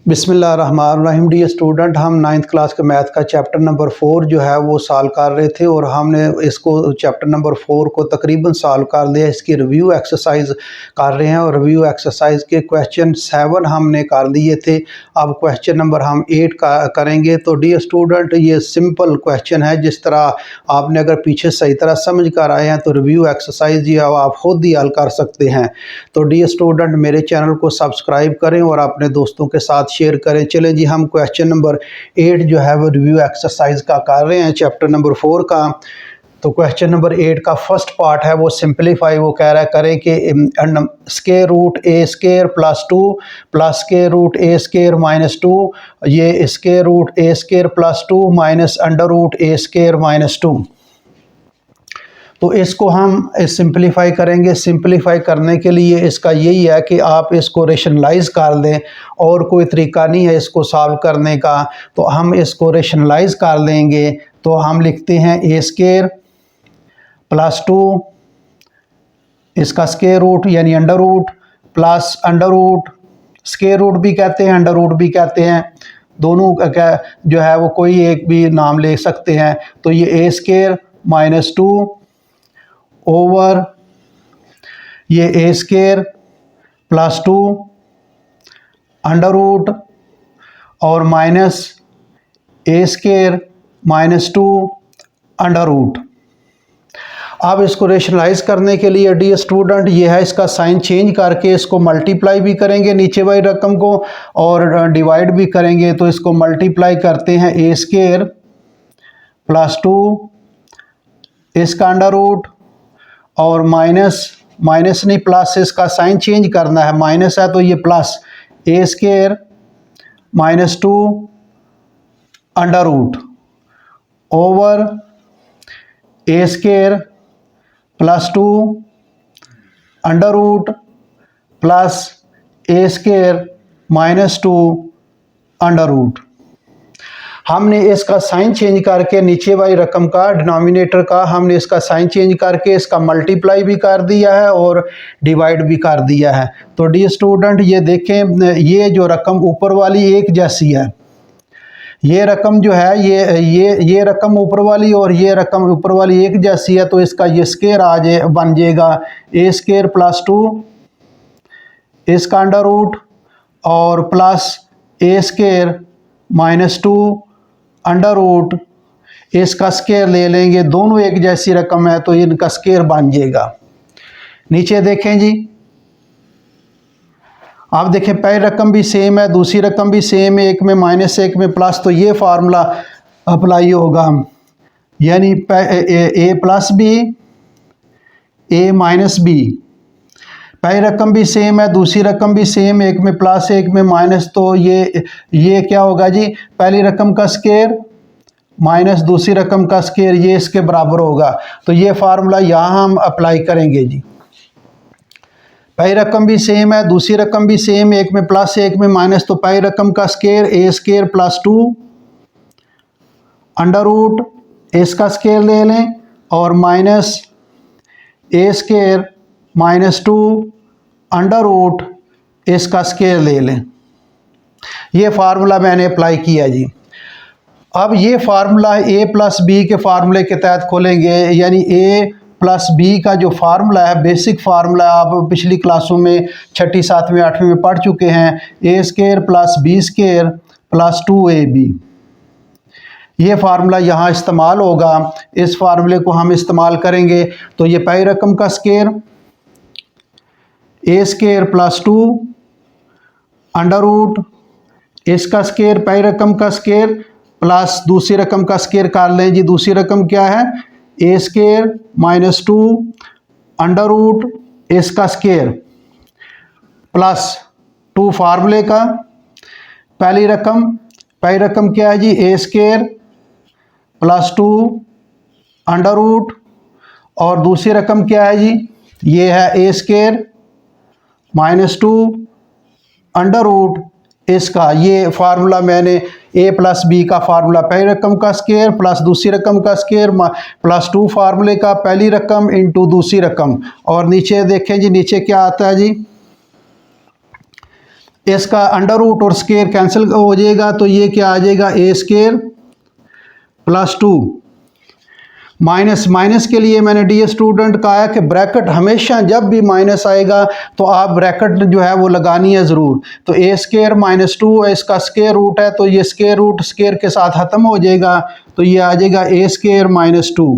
बिस्मिल्लाहिर्रहमानिर्रहीम। Dear student, हम 9th class के मैथ का चैप्टर नंबर 4 जो है वो सॉल्व कर रहे थे और हमने इसको चैप्टर नंबर 4 को तकरीबन सॉल्व कर लिया। इसकी रिव्यू एक्सरसाइज कर रहे हैं और रिव्यू एक्सरसाइज के क्वेश्चन 7 हमने कर लिए थे। अब क्वेश्चन नंबर हम 8 का करेंगे। तो डियर स्टूडेंट, ये सिंपल क्वेश्चन है। जिस तरह आपने अगर पीछे सही तरह समझ कर आए हैं तो रिव्यू एक्सरसाइज ये आप खुद ही हल कर सकते हैं। तो डियर स्टूडेंट, मेरे चैनल को सब्सक्राइब करें और अपने दोस्तों के साथ शेयर करें। चलें जी, हम क्वेश्चन नंबर 8 जो है वो रिव्यू एक्सरसाइज का कर रहे हैं चैप्टर नंबर 4 का। तो क्वेश्चन नंबर 8 का फर्स्ट पार्ट है वो सिंपलीफाई, वो कह रहा है करें कि square root A square plus 2 plus square root A square minus 2, ये square root A square plus 2 minus under root A square minus 2। तो इसको हम सिंपलीफाई करेंगे। सिंपलीफाई करने के लिए इसका यही है कि आप इसको रेशनलाइज कर दें, और कोई तरीका नहीं है इसको सॉल्व करने का। तो हम इसको रेशनलाइज कर लेंगे। तो हम लिखते हैं ए स्क्वायर प्लस 2, इसका स्क्वायर रूट यानी under root, plus under root, square root भी कहते हैं अंडर रूट भी कहते हैं, दोनों का जो है वो कोई एक भी नाम ले सकते हैं। तो ये ए स्क्वायर माइनस 2 ओवर ये ए स्क्वायर प्लस 2 अंडर रूट और माइनस ए स्क्वायर माइनस 2 अंडर रूट। अब इसको रेशनलाइज करने के लिए डियर स्टूडेंट ये है, इसका साइन चेंज करके इसको मल्टीप्लाई भी करेंगे नीचे वाली रकम को और डिवाइड भी करेंगे। तो इसको मल्टीप्लाई करते हैं ए स्क्वायर प्लस 2, इसका अंडर रूट और माइनस नहीं प्लस, इसका साइन चेंज करना है, माइनस है तो ये plus A square minus 2 under root over A square plus 2 under root plus A square minus 2 under root. हमने इसका साइन चेंज करके नीचे वाली रकम का डिनोमिनेटर का हमने इसका साइन चेंज करके इसका मल्टीप्लाई भी कर दिया है और डिवाइड भी कर दिया है। तो डियर स्टूडेंट ये देखें, ये जो रकम ऊपर वाली एक जैसी है, ये रकम जो है ये रकम ऊपर वाली और ये रकम ऊपर वाली एक जैसी है। तो इसका ये स्क्वायर बन जाएगा ए स्क्वायर प्लस 2, इसका अंडर रूट और plus A square minus 2 under root, इसका स्क्वायर ले लेंगे, दोनों एक जैसी रकम है तो इनका स्क्वायर बन जाएगा। नीचे देखें जी, आप देखें पहली रकम भी सेम है, दूसरी रकम भी सेम है, एक में माइनस एक में प्लस, तो ये फार्मूला अप्लाई होगा, यानी ए plus B A minus B. पहली रकम भी सेम है, दूसरी रकम भी सेम, एक में प्लस एक में माइनस, तो ये क्या होगा जी, पहली रकम का स्क्वायर माइनस दूसरी रकम का स्क्वायर, ये इसके बराबर होगा। तो ये फार्मूला यहाँ हम अप्लाई करेंगे जी। पहली रकम भी सेम है, दूसरी रकम भी सेम, एक में प्लस एक में माइनस, तो पहली रकम का स्क्वायर ए स्क्वायर प्लस 2 अंडर रूट, इसका स्क्वायर ले लें और माइनस ए स्क्वायर माइनस 2 अंडर रूट, इसका स्क्वायर ले लें। ये फार्मूला मैंने अप्लाई किया जी। अब ये फार्मूला ए प्लस बी के फार्मूले के तहत खोलेंगे, यानी ए प्लस बी का जो फार्मूला है, बेसिक फार्मूला आप पिछली क्लासों में 6ठी 7वीं 8वीं में पढ़ चुके हैं, A square plus B square plus 2ab। ये फार्मूला यहाँ इस्तेमाल होगा, इस फार्मूले को हम इस्तेमाल करेंगे। तो ये पहली रकम का स्क्वायर ए स्क्वायर प्लस 2 अंडर रूट, इसका स्क्वायर पहली रकम का स्क्वायर प्लस दूसरी रकम का स्क्वायर कर लें जी। दूसरी रकम क्या है, ए स्क्वायर माइनस 2 अंडर रूट, इसका स्क्वायर प्लस 2 फार्मूले का, पहली रकम क्या है जी, ए स्क्वायर प्लस 2 अंडर रूट, और दूसरी रकम क्या है जी, ये है ए स्क्वायर माइनस 2 अंडर रूट, इसका ये फार्मूला मैंने ए प्लस बी का फार्मूला, पहली रकम का स्क्वायर प्लस दूसरी रकम का स्क्वायर प्लस 2 फार्मूले का पहली रकम इंटू दूसरी रकम, और नीचे देखें जी, नीचे क्या आता है जी, इसका अंडर रूट और स्केयर कैंसिल हो जाएगा, तो ये क्या आ जाएगा, A square plus 2 minus minus के लिए मैंने डी स्टूडेंट कहा है कि ब्रैकेट हमेशा जब भी माइनस आएगा तो आप ब्रैकेट जो है वो लगानी है ज़रूर। तो ए स्केयर माइनस 2 इसका स्केयर रूट है, तो ये स्केयर रूट स्केयर के साथ ख़त्म हो जाएगा, तो ये आ जाएगा ए स्केयर माइनस 2।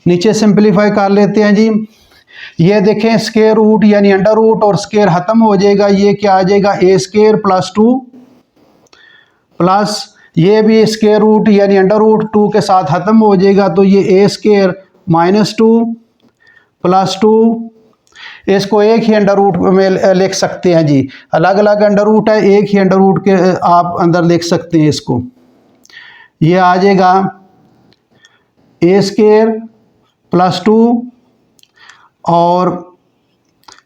नीचे सिंप्लीफाई कर लेते हैं जी। ये देखें स्केयर रूट यानी अंडर रूट और स्केयर ख़त्म हो जाएगा, ये क्या आ जाएगा, ए स्केयर प्लस 2 प्लस ये भी स्केयर रूट यानी अंडर रूट 2 के साथ ख़त्म हो जाएगा, तो ये ए स्केयर माइनस 2 प्लस 2, इसको एक ही अंडर रूट में लिख सकते हैं जी, अलग अलग अंडर रूट है, एक ही अंडर रूट के आप अंदर लिख सकते हैं इसको। ये आ जाएगा ए स्केयर प्लस 2 और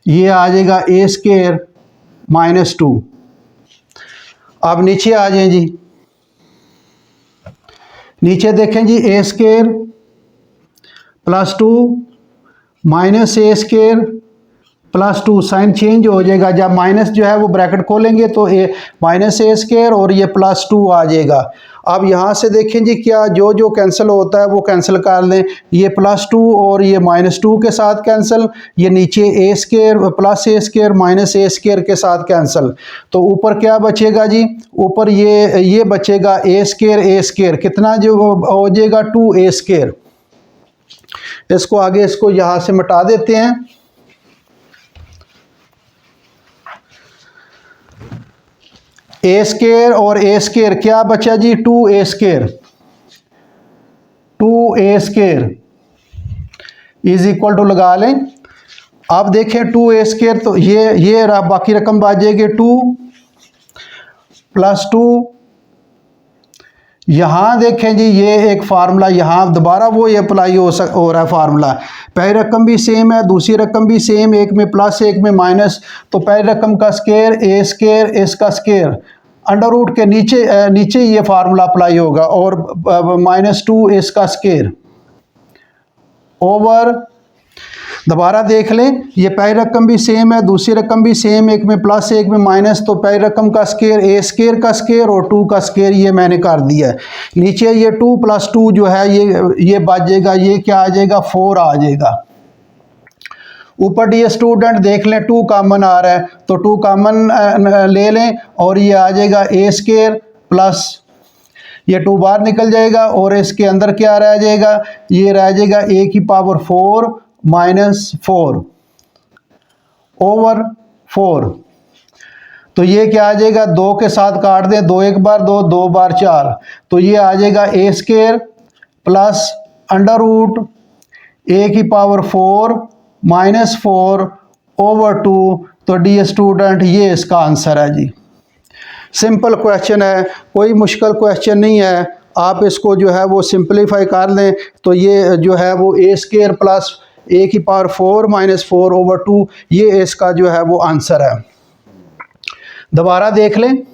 ये आ जाएगा ए स्केयर माइनस 2। अब नीचे आ जाएं जी, नीचे देखें जी, ए स्केयर प्लस 2 माइनस ए स्केयर प्लस 2, साइन चेंज हो जाएगा, जब माइनस जो है वो ब्रैकेट खोलेंगे तो ए माइनस ए स्केयर और ये प्लस 2 आ जाएगा। अब यहाँ से देखें जी, क्या जो जो कैंसिल होता है वो कैंसिल कर लें, ये प्लस 2 और ये माइनस 2 के साथ कैंसिल, ये नीचे ए square plus A square minus A square के साथ कैंसिल, तो ऊपर क्या बचेगा जी, ऊपर ये बचेगा ए स्केयर कितना जो हो जाएगा 2 ए स्केयर। इसको आगे इसको यहाँ से मिटा देते हैं। ए स्केयर और ए स्केयर क्या बचा जी, 2 A square, 2 A square is equal to लगा लें। अब देखें 2 ए स्केयर, तो ये बाकी रकम बच जाएगी 2 प्लस 2। यहाँ देखें जी, ये एक फार्मूला यहाँ दोबारा वो ये अप्लाई हो रहा है फार्मूला, पहली रकम भी सेम है, दूसरी रकम भी सेम, एक में प्लस एक में माइनस, तो पहली रकम का स्केयर ए स्केयर इसका स्केयर अंडर रूट के नीचे ये फार्मूला अप्लाई होगा और माइनस 2 इसका स्केयर ओवर, दोबारा देख लें, ये पहली रकम भी सेम है, दूसरी रकम भी सेम, एक में प्लस एक में माइनस, तो पहली रकम का स्केयर ए स्केयर का स्केयर और 2 का स्केयर ये मैंने कर दिया है। नीचे ये 2 प्लस 2 जो है ये बच जाएगा, ये क्या आ जाएगा 4 आ जाएगा। ऊपर डी स्टूडेंट देख लें 2 कॉमन आ रहा है, तो 2 कॉमन ले लें और ये आ जाएगा ए स्केयर प्लस ये 2 बाहर निकल जाएगा और इसके अंदर क्या रह जाएगा, ये रह जाएगा ए की पावर 4 माइनस 4 ओवर 4, तो ये क्या आ जाएगा, 2 के साथ काट दें, 2 एक बार 2, 2 बार 4, तो ये आ जाएगा A square plus under root ए की पावर 4 माइनस 4 ओवर 2, तो डी स्टूडेंट ये इसका आंसर है जी। सिंपल क्वेश्चन है, कोई मुश्किल क्वेश्चन नहीं है, आप इसको जो है वो सिंप्लीफाई कर लें, तो ये जो है वो ए स्केयर प्लस ए की पावर 4 माइनस 4 ओवर 2, ये इसका जो है वो आंसर है। दोबारा देख लें,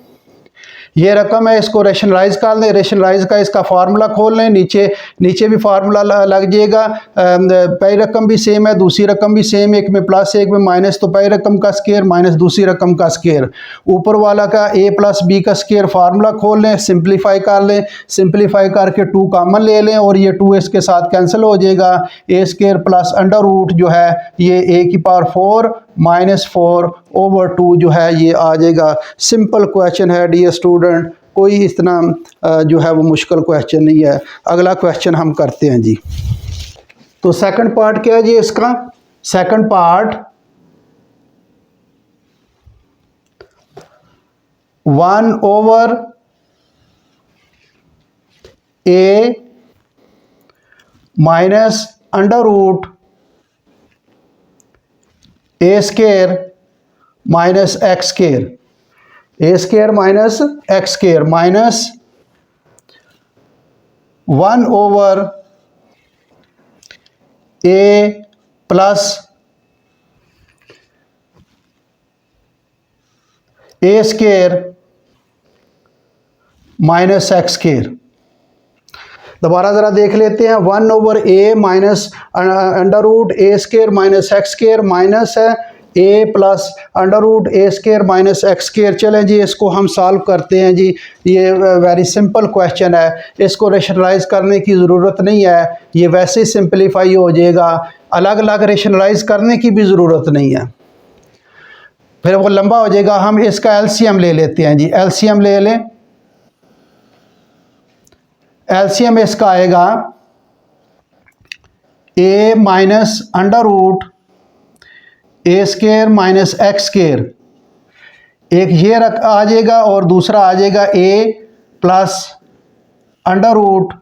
ये रकम है, इसको रेशनलाइज कर लें, रेशनलाइज का इसका फार्मूला खोल लें, नीचे भी फार्मूला लग जाएगा, पहली रकम भी सेम है, दूसरी रकम भी सेम, एक में प्लस एक में माइनस, तो पहली रकम का स्केयर माइनस दूसरी रकम का स्केयर, ऊपर वाला का ए प्लस बी का स्केयर, फार्मूला खोल लें, सिंप्लीफाई कर लें, सिंप्लीफाई करके 2 कॉमन ले लें और ये 2 इसके साथ कैंसिल हो जाएगा, A square plus under root जो है ये ए की पावर 4 माइनस 4 ओवर 2 जो है ये आ जाएगा। सिंपल क्वेश्चन है डियर स्टूडेंट, कोई इतना जो है वो मुश्किल क्वेश्चन नहीं है। अगला क्वेश्चन हम करते हैं जी। तो सेकंड पार्ट क्या है जी इसका, second part 1 over A minus under root A square minus X square, A square minus X square minus 1 over A plus A square minus X square. दोबारा ज़रा देख लेते हैं, 1 over A minus under root A square minus X square minus है A plus under root A square minus X square. चलें जी इसको हम सॉल्व करते हैं जी। ये वेरी सिंपल क्वेश्चन है, इसको रेशनलाइज करने की ज़रूरत नहीं है, ये वैसे ही सिंपलीफाई हो जाएगा, अलग अलग रेशनलाइज करने की भी ज़रूरत नहीं है, फिर वो लंबा हो जाएगा। हम इसका एलसीएम ले लेते हैं जी, एलसीएम ले लें। एलसीएम इसका आएगा A minus under root A square minus X square, एक ये आ जाएगा और दूसरा आ जाएगा A plus under root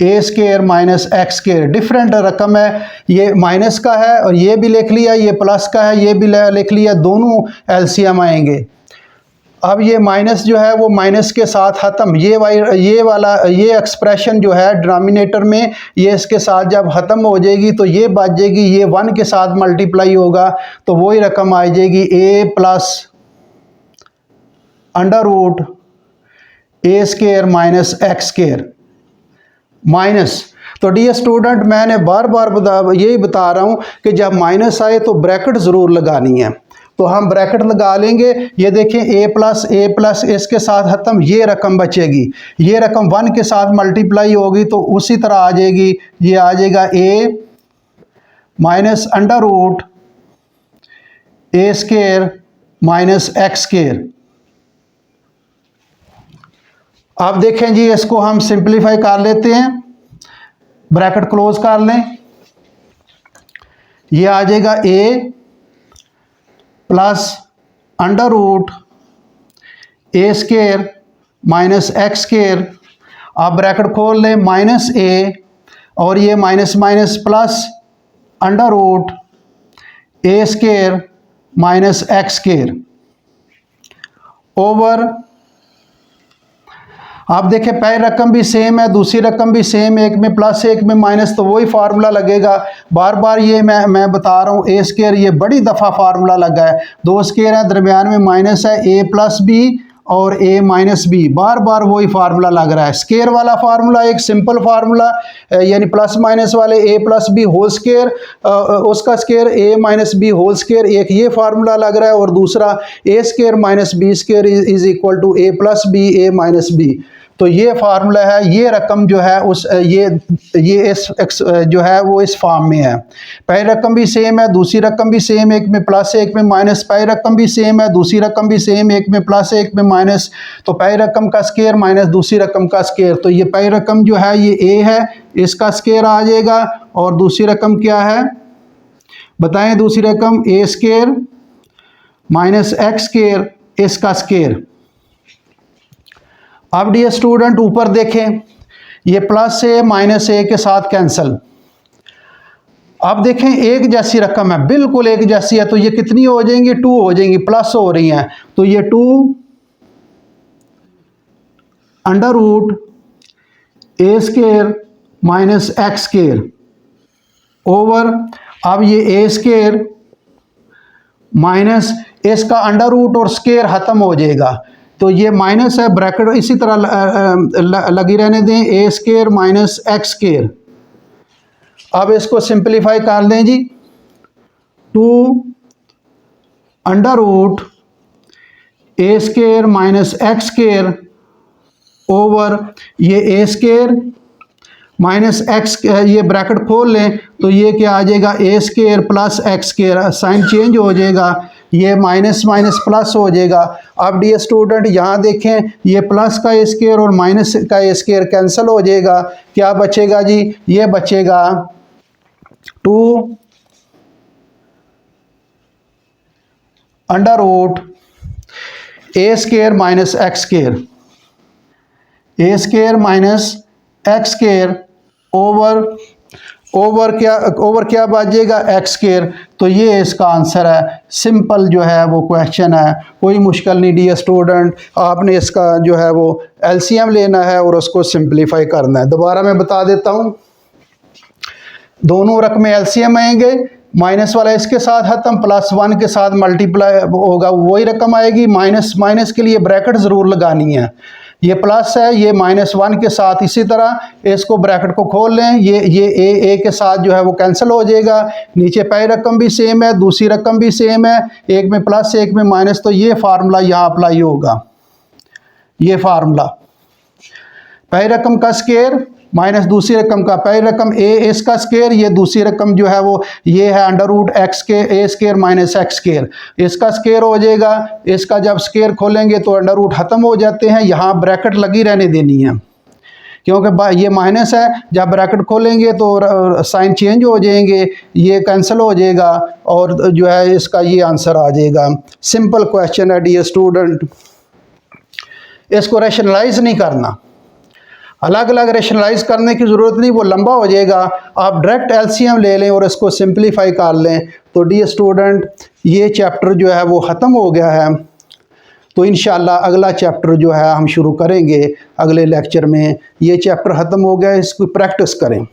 A square minus X square. Different रकम है, ये माइनस का है और ये भी लिख लिया, ये प्लस का है ये भी लिख लिया, दोनों एलसीएम आएंगे। अब ये माइनस जो है वो माइनस के साथ ख़त्म, ये एक्सप्रेशन जो है डिनोमिनेटर में, ये इसके साथ जब ख़त्म हो जाएगी तो ये बच जाएगी, ये 1 के साथ मल्टीप्लाई होगा तो वही रकम आ जाएगी A plus under root A square minus X square minus. तो डियर स्टूडेंट मैंने बार बार यही बता रहा हूँ कि जब माइनस आए तो ब्रैकेट ज़रूर लगानी है, तो हम ब्रैकेट लगा लेंगे। ये देखें ए प्लस इसके साथ ख़त्म, ये रकम बचेगी, ये रकम 1 के साथ मल्टीप्लाई होगी तो उसी तरह आ जाएगी, ये आ जाएगा ए minus under root A square minus X square. अब देखें जी इसको हम सिंप्लीफाई कर लेते हैं, ब्रैकेट क्लोज कर लें, ये आ जाएगा A plus under root A square minus X square. आप ब्रैकेट खोल लें, माइनस ए और ये minus minus plus under root A square minus X square over. आप देखें पहली रकम भी सेम है, दूसरी रकम भी सेम, एक में प्लस एक में माइनस, तो वही फार्मूला लगेगा। बार बार ये मैं बता रहा हूँ, ए स्केयर ये बड़ी दफ़ा फार्मूला लगा है, 2 स्केयर है दरमियान में माइनस है, ए प्लस बी और ए माइनस बी, बार बार वही फार्मूला लग रहा है। स्केयर वाला फार्मूला एक सिंपल फार्मूला यानी प्लस माइनस वाले A plus B whole square, उसका square A minus B whole square, एक ये फार्मूला लग रहा है, और दूसरा A square minus B square is equal to A plus B A minus B. तो ये फार्मूला है, ये रकम जो है उस ये इस जो है वो इस फॉर्म में है। पहली रकम भी सेम है, दूसरी रकम भी सेम, एक में प्लस एक में माइनस, पहली रकम भी सेम है, दूसरी रकम भी सेम, एक में प्लस एक में माइनस, तो पहली रकम का स्केयर माइनस दूसरी रकम का स्केयर। तो ये पहली रकम जो है ये ए है, इसका स्केयर आ जाएगा, और दूसरी रकम क्या है बताएं, दूसरी रकम ए स्केयर माइनस एक्स स्केयर, इसका स्केयर। अब डियर स्टूडेंट ऊपर देखें, ये प्लस ए माइनस ए के साथ कैंसिल। अब देखें एक जैसी रकम है, बिल्कुल एक जैसी है, तो ये कितनी हो जाएंगी, 2 हो जाएंगी, प्लस हो रही हैं, तो ये 2 under root A square minus X square over. अब ये ए स्केयर माइनस इसका अंडर रूट और स्केयर ख़त्म हो जाएगा, तो ये माइनस है, ब्रैकेट इसी तरह लगी रहने दें, A square minus X square. अब इसको सिंप्लीफाई कर लें जी, 2 under root A square minus X square over ये ए स्केयर माइनस एक्स, ये ब्रैकेट खोल लें तो ये क्या आ जाएगा, A square plus X square, sign change हो जाएगा, ये माइनस माइनस प्लस हो जाएगा। अब डियर स्टूडेंट यहाँ देखें, ये प्लस का ए स्केयर और माइनस का ए स्केयर कैंसिल हो जाएगा, क्या बचेगा जी, ये बचेगा 2 under root A square minus X square, A square minus X square over क्या बच जाएगा, एक्स स्केयर। तो ये इसका आंसर है, सिंपल जो है वो क्वेश्चन है, कोई मुश्किल नहीं डियर स्टूडेंट। आपने इसका जो है वो एलसीएम लेना है और उसको सिंप्लीफाई करना है। दोबारा मैं बता देता हूँ, दोनों रकमें एलसीएम आएंगे, माइनस वाला इसके साथ खत्म, प्लस 1 के साथ मल्टीप्लाई होगा, वही रकम आएगी। माइनस के लिए ब्रैकेट ज़रूर लगानी है, ये प्लस है, ये -1 के साथ इसी तरह इसको ब्रैकेट को खोल लें, ये ए के साथ जो है वो कैंसिल हो जाएगा। नीचे पहली रकम भी सेम है, दूसरी रकम भी सेम है, एक में प्लस एक में माइनस, तो ये फार्मूला यहाँ अप्लाई होगा। ये फार्मूला पहली रकम का स्केयर माइनस दूसरी रकम का, पहली रकम ए इसका स्केयर, ये दूसरी रकम जो है वो ये है √x के ए स्केयर माइनस एक्स स्केयर, इसका स्केयर हो जाएगा। इसका जब स्केयर खोलेंगे तो √ ख़त्म हो जाते हैं, यहाँ ब्रैकेट लगी रहने देनी है क्योंकि ये माइनस है, जब ब्रैकेट खोलेंगे तो साइन चेंज हो जाएंगे, ये कैंसिल हो जाएगा और जो है इसका ये आंसर आ जाएगा। सिंपल क्वेश्चन है डियर स्टूडेंट, इसको रैशनलाइज नहीं करना, अलग अलग रैशनलाइज करने की ज़रूरत नहीं, वो लंबा हो जाएगा। आप डायरेक्ट एलसीएम ले लें और इसको सिंप्लीफाई कर लें। तो डियर स्टूडेंट ये चैप्टर जो है वो ख़त्म हो गया है। तो इंशाल्लाह अगला चैप्टर जो है हम शुरू करेंगे अगले लेक्चर में। ये चैप्टर ख़त्म हो गया, इसको प्रैक्टिस करें।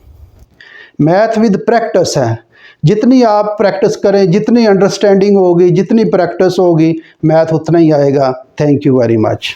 मैथ विद प्रैक्टिस है, जितनी आप प्रैक्टिस करें, जितनी अंडरस्टैंडिंग होगी, जितनी प्रैक्टिस होगी, मैथ उतना ही आएगा। Thank you very much.